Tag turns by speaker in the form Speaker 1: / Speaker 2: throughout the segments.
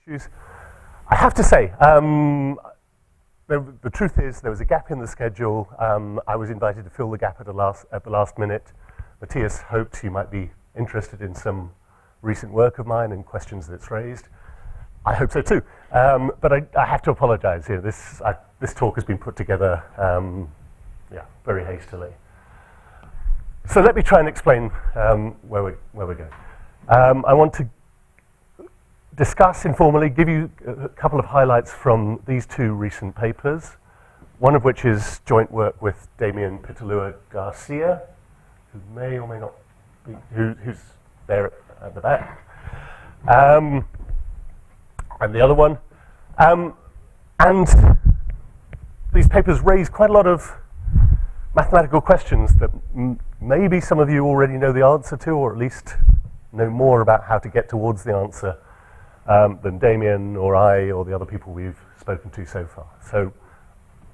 Speaker 1: issues. I have to say, the truth is there was a gap in the schedule. I was invited to fill the gap at the last minute. Matthias hoped you might be interested in some recent work of mine and questions that it's raised. I hope so too. But I have to apologize here. This talk has been put together very hastily. So let me try and explain where we're going. I want to discuss informally, give you a couple of highlights from these two recent papers, one of which is joint work with Damien Pitalua Garcia, who may or may not be, who's there at the back, and the other one. And these papers raise quite a lot of mathematical questions that maybe some of you already know the answer to, or at least know more about how to get towards the answer than Damien or I or the other people we've spoken to so far. So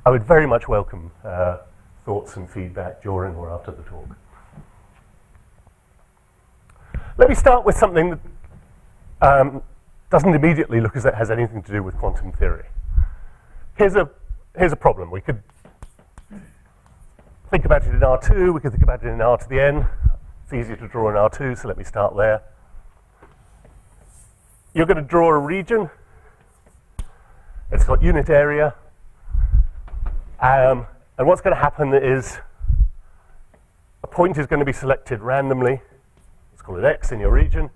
Speaker 1: I would very much welcome thoughts and feedback during or after the talk. Let me start with something that doesn't immediately look as if it has anything to do with quantum theory. Here's a problem. We could think about it in R2, we could think about it in R to the n. It's easier to draw in R2, so let me start there. You're going to draw a region. It's got unit area. And what's going to happen is a point is going to be selected randomly. Let's call it x in your region.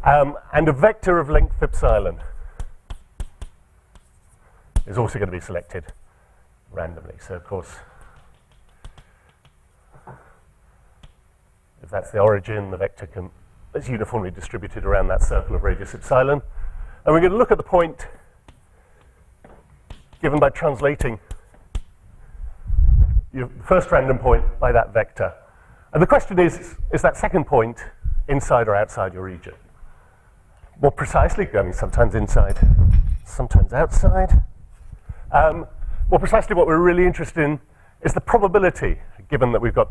Speaker 1: And a vector of length epsilon is also going to be selected randomly. So, of course, if that's the origin, the vector is uniformly distributed around that circle of radius epsilon. And we're going to look at the point given by translating your first random point by that vector. And the question is that second point inside or outside your region? More precisely, I mean, sometimes inside, sometimes outside. More precisely, what we're really interested in is the probability, given that we've got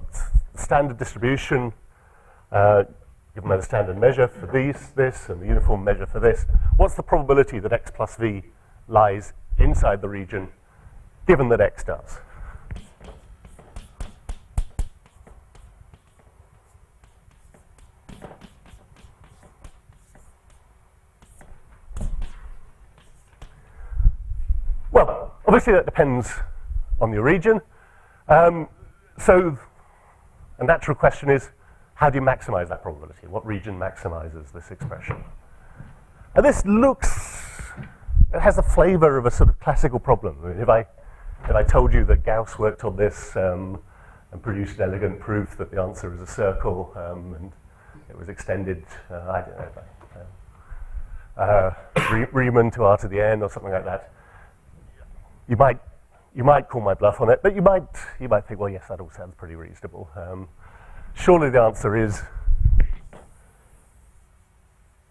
Speaker 1: standard distribution, given by the standard measure for this, and the uniform measure for this. What's the probability that x plus v lies inside the region, given that x does? Well, obviously that depends on your region. So a natural question is, how do you maximize that probability? What region maximizes this expression? And this it has the flavor of a sort of classical problem. I mean, if I told you that Gauss worked on this and produced an elegant proof that the answer is a circle, and it was extended, I don't know, Riemann to R to the n or something like that, you might call my bluff on it, but you might think, well, yes, that all sounds pretty reasonable. Surely the answer is,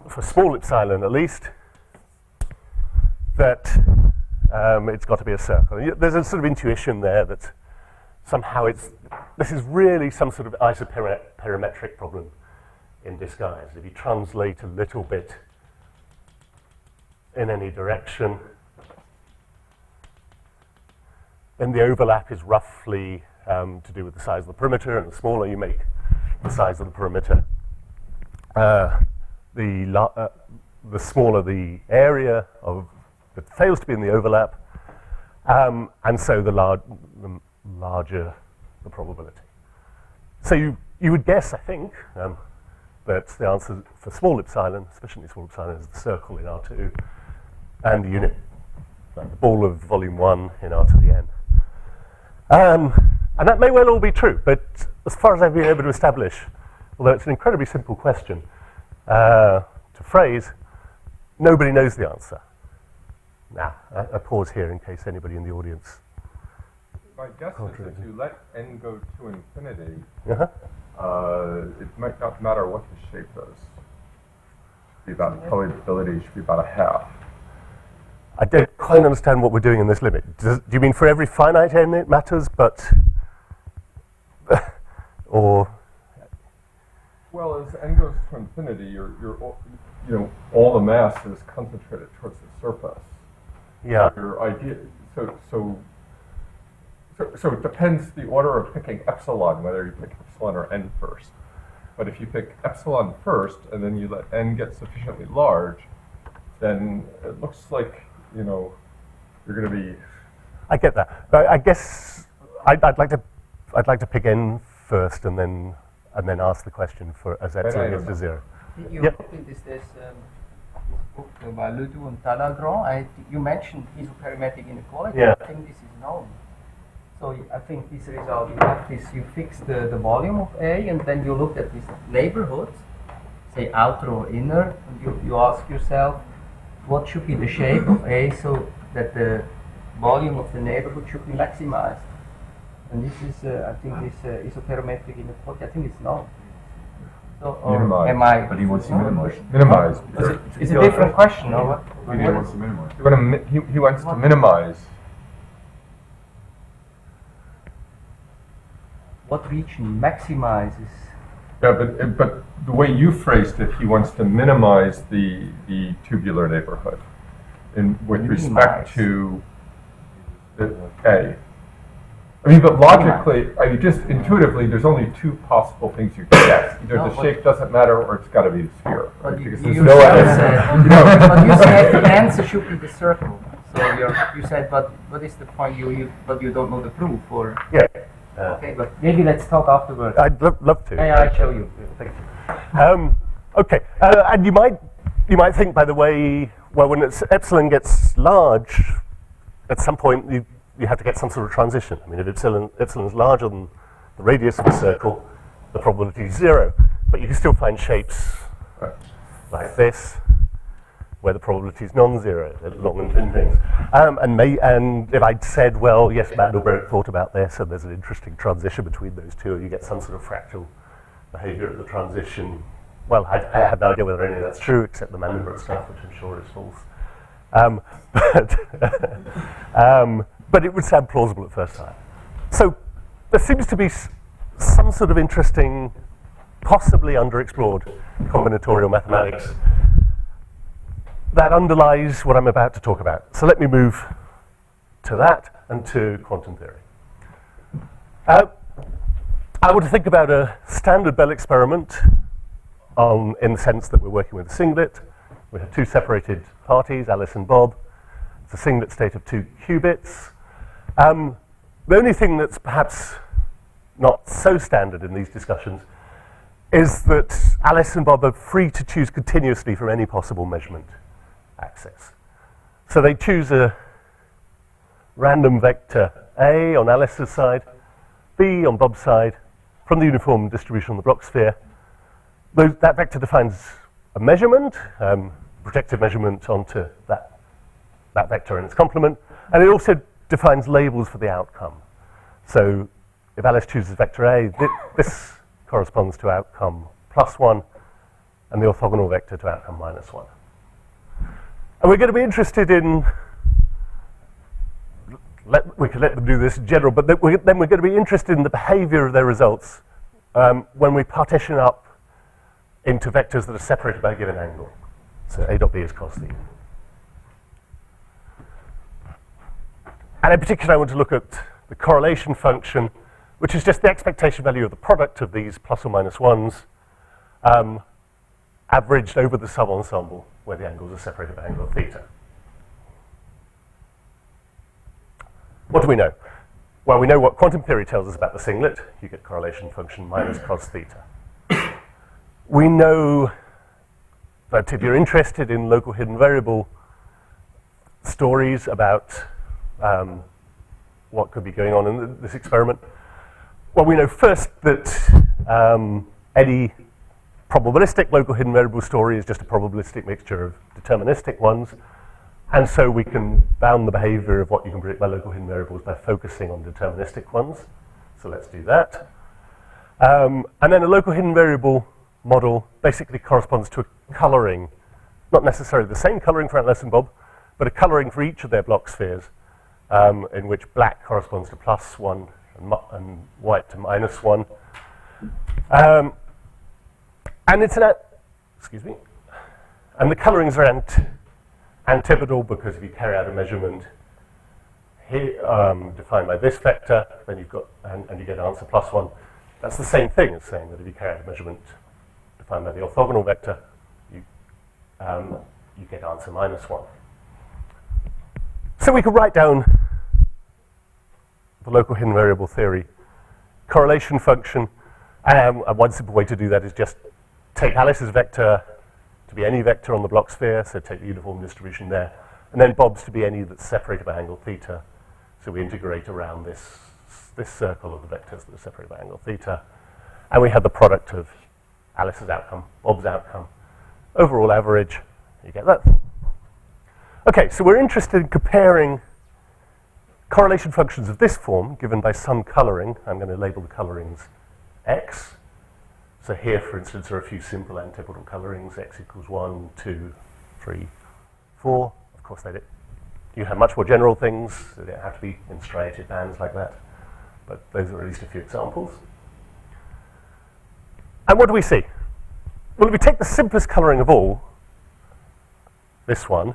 Speaker 1: for small epsilon at least, that it's got to be a circle. There's a sort of intuition there that somehow this is really some sort of isoperimetric problem in disguise. If you translate a little bit in any direction, then the overlap is roughly to do with the size of the perimeter, and the smaller you make the size of the perimeter, the smaller the area that fails to be in the overlap, and so the larger the probability. So you would guess, I think, that the answer for small epsilon, especially small epsilon, is the circle in R2, and the unit, the ball of volume 1 in R to the n. And that may well all be true, but as far as I've been able to establish, although it's an incredibly simple question to phrase, nobody knows the answer. Now, I pause here in case anybody in the audience.
Speaker 2: My guess is if you let n go to infinity, it might not matter what the shape is. Probability should be about a half.
Speaker 1: I don't quite understand what we're doing in this limit. Do you mean for every finite n it matters, but or
Speaker 2: Well, as n goes to infinity, all the mass is concentrated towards the surface.
Speaker 1: Yeah.
Speaker 2: Your idea, so it depends the order of picking epsilon, whether you pick epsilon or n first. But if you pick epsilon first and then you let n get sufficiently large, then it looks like you're going to be.
Speaker 1: I get that, but I guess I'd like to pick n first and then ask the question for as epsilon gets to 0.
Speaker 3: You
Speaker 1: Yep.
Speaker 3: looked in this book by Ledoux and Talleyrand. You mentioned isoperimetric inequality.
Speaker 1: Yeah.
Speaker 3: I think this is known. So I think this result, you fix the volume of A, and then you look at this neighborhood, say outer or inner, and you ask yourself, what should be the shape of A so that the volume of the neighborhood should be maximized? And this is, I think, this isoperimetric inequality, I think it's known. So, or
Speaker 2: Minimize.
Speaker 3: am I?
Speaker 4: But he wants to minimize.
Speaker 2: Minimize.
Speaker 3: It's a different question, or what?
Speaker 4: He wants to minimize.
Speaker 2: He wants to minimize.
Speaker 3: What region maximizes?
Speaker 2: Yeah, but the way you phrased it, he wants to minimize the tubular neighborhood with respect to the A. I mean, but logically, just intuitively, there's only two possible things you can guess. Either the shape doesn't matter, or it's got to be the sphere. Right? Because there's no other.
Speaker 3: But you said the answer should be the circle. So you said, but what is the point? But you don't know the proof, or
Speaker 1: Yeah.
Speaker 3: okay. But maybe let's talk afterwards.
Speaker 1: I'd love to.
Speaker 3: Yeah, I'll show you.
Speaker 1: Thank you. Okay, and you might think, by the way, well, when epsilon gets large, at some point you have to get some sort of transition. I mean, if epsilon is larger than the radius of the circle, the probability is 0. But you can still find shapes like this, where the probability is non-zero, long and thin things. And if I'd said, well, yes, Mandelbrot thought about this, and there's an interesting transition between those two, you get some sort of fractal behavior at the transition. Well, I have no idea whether any of that's true, except the Mandelbrot stuff, which I'm sure is false. But it would sound plausible at first sight. So there seems to be some sort of interesting, possibly underexplored combinatorial mathematics that underlies what I'm about to talk about. So let me move to that and to quantum theory. I want to think about a standard Bell experiment in the sense that we're working with a singlet. We have two separated parties, Alice and Bob. It's a singlet state of 2 qubits. The only thing that's perhaps not so standard in these discussions is that Alice and Bob are free to choose continuously from any possible measurement axis. So they choose a random vector A on Alice's side, B on Bob's side, from the uniform distribution on the Bloch sphere. That vector defines a measurement, projective measurement onto that vector and its complement, and it also defines labels for the outcome. So if Alice chooses vector A, this corresponds to outcome +1, and the orthogonal vector to outcome -1. And we're going to be interested in, we could let them do this in general, but then we're going to be interested in the behavior of their results when we partition up into vectors that are separated by a given angle. So A dot B is cos theta. And in particular, I want to look at the correlation function, which is just the expectation value of the product of these plus or minus ones averaged over the subensemble where the angles are separated by angle of theta. What do we know? Well, we know what quantum theory tells us about the singlet. You get correlation function minus cos theta. We know that if you're interested in local hidden variable stories about what could be going on in this experiment, well, we know first that any probabilistic local hidden variable story is just a probabilistic mixture of deterministic ones, and so we can bound the behavior of what you can predict by local hidden variables by focusing on deterministic ones. So let's do that. And then a local hidden variable model basically corresponds to a coloring, not necessarily the same coloring for Alice and Bob, but a coloring for each of their Bloch spheres, in which black corresponds to +1 and white to -1. And it's excuse me, and the colorings are antipodal because if you carry out a measurement here, defined by this vector, then you've got, and you get answer +1. That's the same thing as saying that if you carry out a measurement defined by the orthogonal vector, you get answer -1. So we could write down the local hidden variable theory correlation function. And one simple way to do that is just take Alice's vector to be any vector on the block sphere, so take the uniform distribution there, and then Bob's to be any that's separated by angle theta. So we integrate around this circle of the vectors that are separated by angle theta, and we have the product of Alice's outcome, Bob's outcome, overall average. You get that. Okay, so we're interested in comparing correlation functions of this form given by some coloring. I'm going to label the colorings x. So here, for instance, are a few simple antipodal colorings, x equals 1, 2, 3, 4. Of course, you have much more general things. They don't have to be in striated bands like that. But those are at least a few examples. And what do we see? Well, if we take the simplest coloring of all, this one,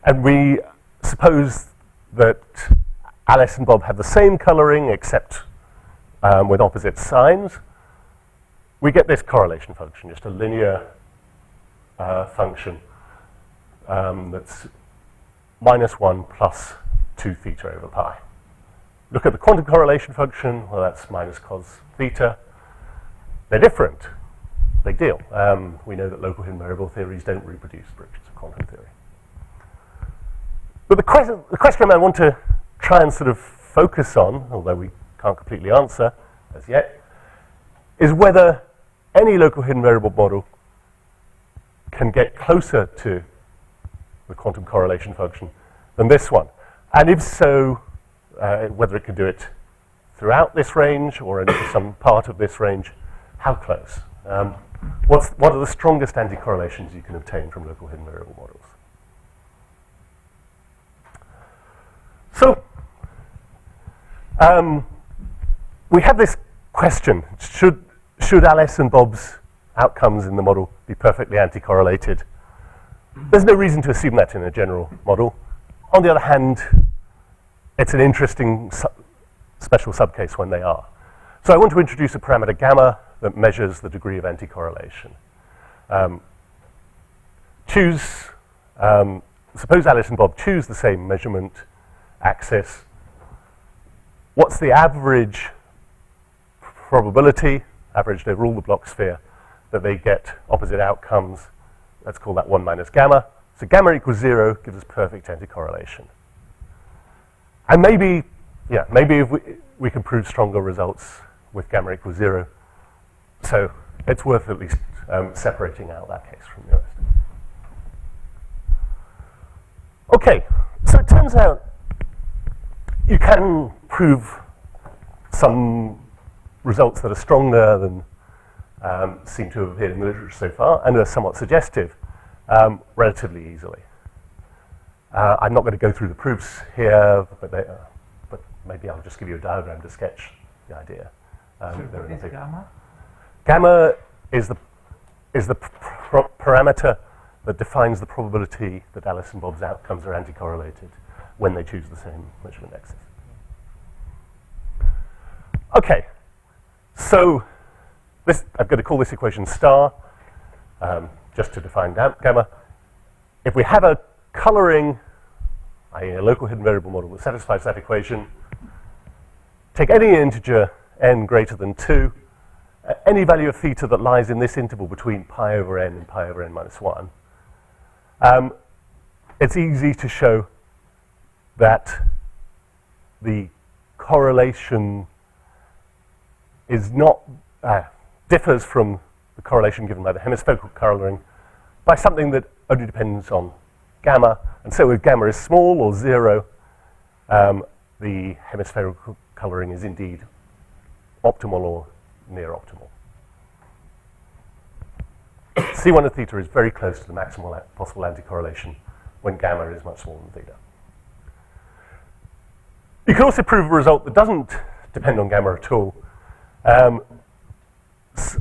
Speaker 1: and we suppose that Alice and Bob have the same coloring except with opposite signs, we get this correlation function, just a linear function that's -1 plus 2 theta over pi. Look at the quantum correlation function, well, that's minus cos theta. They're different, big deal. We know that local hidden variable theories don't reproduce predictions of quantum theory. But the question I want to try and sort of focus on, although we can't completely answer as yet, is whether any local hidden variable model can get closer to the quantum correlation function than this one. And if so, whether it can do it throughout this range or only for some part of this range, how close? What are the strongest anti-correlations you can obtain from local hidden variable models? So, we have this question, should Alice and Bob's outcomes in the model be perfectly anti-correlated? There's no reason to assume that in a general model. On the other hand, it's an interesting special subcase when they are. So I want to introduce a parameter gamma that measures the degree of anti-correlation. Suppose Alice and Bob choose the same measurement axis. What's the average probability, averaged over all the block sphere, that they get opposite outcomes? Let's call that 1 minus gamma. So gamma equals 0 gives us perfect anti-correlation. And maybe if we can prove stronger results with gamma equals 0. So it's worth at least separating out that case from the rest. Okay, so it turns out you can prove some results that are stronger than seem to have appeared in the literature so far and are somewhat suggestive relatively easily. I'm not going to go through the proofs here, but maybe I'll just give you a diagram to sketch the idea.
Speaker 4: So what is gamma?
Speaker 1: Gamma is the parameter that defines the probability that Alice and Bob's outcomes are anti-correlated when they choose the same measurement axis. Okay, so I'm going to call this equation star, just to define gamma. If we have a coloring, i.e. a local hidden variable model that satisfies that equation, take any integer n greater than 2, any value of theta that lies in this interval between pi over n and pi over n minus 1, it's easy to show that the correlation is not differs from the correlation given by the hemispherical coloring by something that only depends on gamma. And so if gamma is small or 0, the hemispherical coloring is indeed optimal or near optimal. C1 of theta is very close to the maximal possible anti-correlation when gamma is much smaller than theta. You can also prove a result that doesn't depend on gamma at all.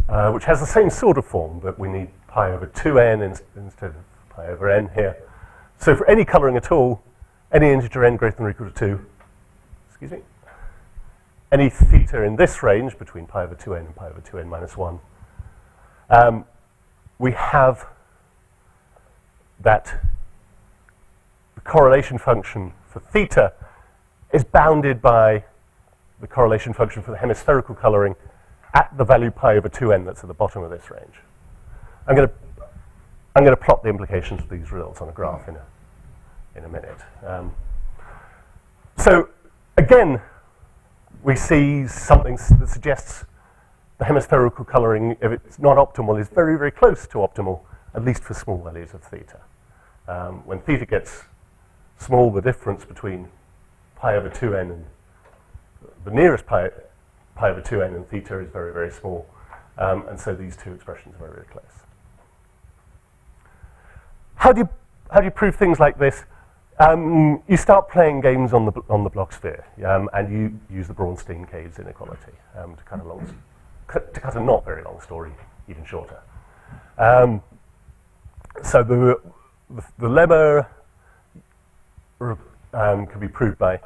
Speaker 1: which has the same sort of form, but we need pi over 2n instead of pi over n here. So for any colouring at all, any integer n greater than or equal to 2, excuse me, any theta in this range between pi over 2n and pi over 2n minus 1, we have that the correlation function for theta is bounded by the correlation function for the hemispherical colouring at the value pi over 2n that's at the bottom of this range. I'm going to plot the implications of these results on a graph in a minute. So again, we see something that suggests the hemispherical colouring, if it's not optimal, is very, very close to optimal, at least for small values of theta. When theta gets small, the difference between pi over 2n and the nearest pi over 2n and theta is very, very small. And so these two expressions are very, very close. How do you prove things like this? You start playing games on the block sphere, and you use the Braunstein-Caves inequality to cut a not very long story even shorter. So the lemma can be proved by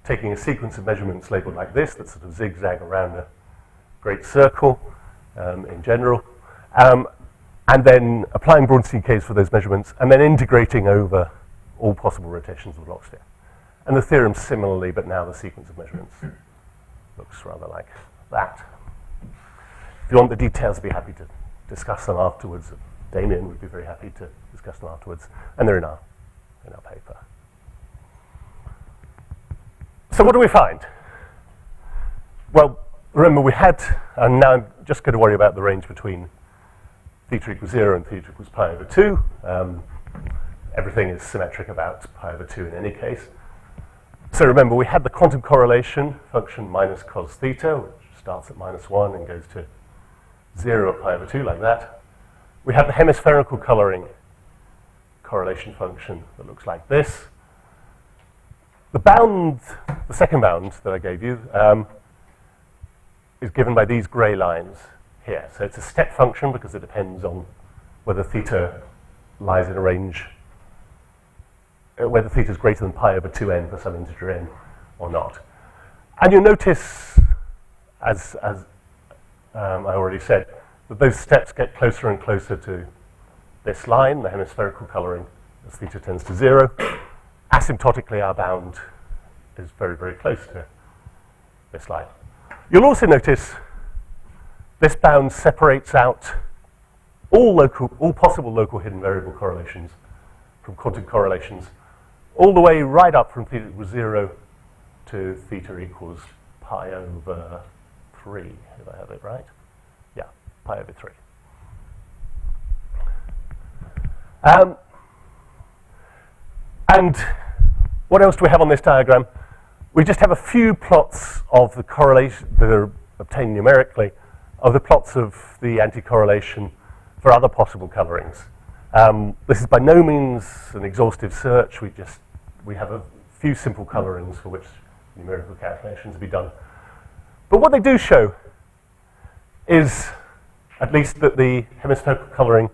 Speaker 1: taking a sequence of measurements labeled like this that sort of zigzag around a great circle in general, and then applying Braunstein-Caves for those measurements, and then integrating over all possible rotations of the block sphere. And the theorem similarly, but now the sequence of measurements looks rather like that. If you want the details, I'd be happy to discuss them afterwards. Damien would be very happy to discuss them afterwards, and they're in our paper. So what do we find? Well, remember we had, and now I'm just going to worry about the range between theta equals 0 and theta equals pi over 2. Everything is symmetric about pi over 2 in any case. So remember, we had the quantum correlation function minus cos theta, which starts at minus 1 and goes to 0 at pi over 2, like that. We have the hemispherical colouring correlation function that looks like this. The bound, the second bound that I gave you, is given by these grey lines here. So it's a step function because it depends on whether theta lies in a range, whether theta is greater than pi over 2n for some integer n or not. And you'll notice, as I already said, that those steps get closer and closer to this line, the hemispherical colouring, as theta tends to 0. Asymptotically, our bound is very, very close to this line. You'll also notice this bound separates out all possible local hidden variable correlations from quantum correlations, all the way right up from theta equals 0 to theta equals pi over 3, if I have it right. Yeah, pi over 3. And what else do we have on this diagram? We just have a few plots of the correlation that are obtained numerically, of the plots of the anti-correlation for other possible colorings. This is by no means an exhaustive search. We have a few simple colorings for which numerical calculations will be done. But what they do show is at least that the hemispherical coloring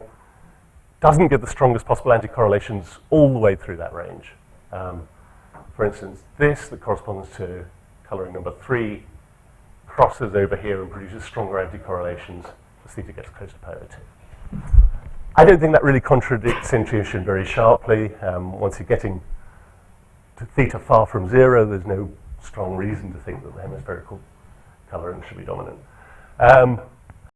Speaker 1: doesn't give the strongest possible anti-correlations all the way through that range. For instance, this that corresponds to coloring number 3 crosses over here and produces stronger anti-correlations as theta gets close to pi over 2. I don't think that really contradicts intuition very sharply. Once you're getting to theta far from 0, there's no strong reason to think that the hemispherical coloring should be dominant.